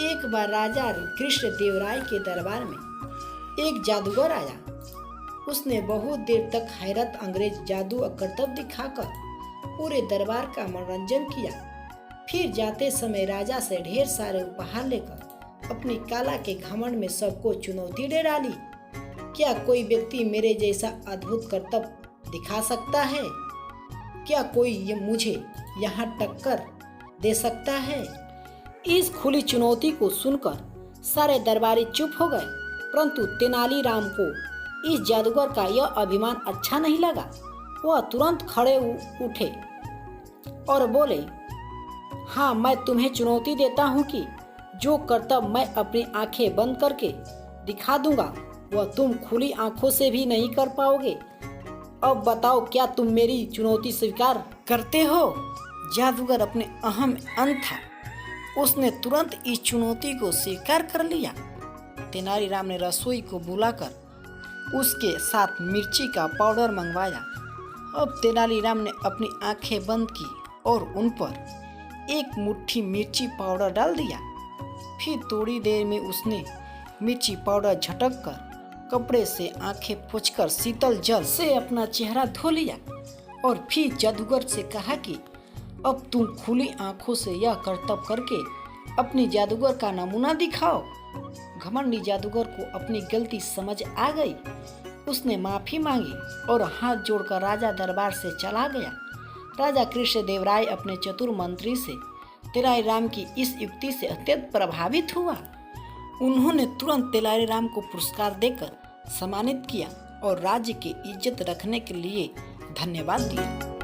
एक बार राजा कृष्णदेवराय के दरबार में एक जादूगर आया। उसने बहुत देर तक हैरत अंग्रेज जादू और करतब दिखाकर पूरे दरबार का मनोरंजन किया। फिर जाते समय राजा से ढेर सारे उपहार लेकर अपनी कला के घमंड में सबको चुनौती दे डाली। क्या कोई व्यक्ति मेरे जैसा अद्भुत करतब दिखा सकता है? क्या कोई ये मुझे यहाँ टक्कर दे सकता है? इस खुली चुनौती को सुनकर सारे दरबारी चुप हो गए, परंतु तेनालीराम को इस जादूगर का यह अभिमान अच्छा नहीं लगा। वह तुरंत खड़े उठे और बोले, हाँ, मैं तुम्हें चुनौती देता हूँ कि जो करतब मैं अपनी आंखें बंद करके दिखा दूंगा वह तुम खुली आंखों से भी नहीं कर पाओगे। अब बताओ, क्या तुम मेरी चुनौती स्वीकार करते हो? जादूगर अपने अहम अंत था, उसने तुरंत इस चुनौती को स्वीकार कर लिया। तेनालीराम ने रसोई को बुलाकर उसके साथ मिर्ची का पाउडर मंगवाया। अब तेनालीराम ने अपनी आंखें बंद की और उन पर एक मुट्ठी मिर्ची पाउडर डाल दिया। फिर थोड़ी देर में उसने मिर्ची पाउडर झटक कर कपड़े से आंखें पोंछकर शीतल जल से अपना चेहरा धो लिया और फिर जादूगर से कहा कि अब तुम खुली आंखों से यह करतब करके अपनी जादूगर का नमूना दिखाओ। घमंडी जादूगर को अपनी गलती समझ आ गई। उसने माफी मांगी और हाथ जोड़कर राजा दरबार से चला गया। राजा कृष्णदेवराय अपने चतुर मंत्री से तेनालीराम की इस युक्ति से अत्यंत प्रभावित हुआ। उन्होंने तुरंत तेनालीराम को पुरस्कार देकर सम्मानित किया और राज्य की इज्जत रखने के लिए धन्यवाद दिया।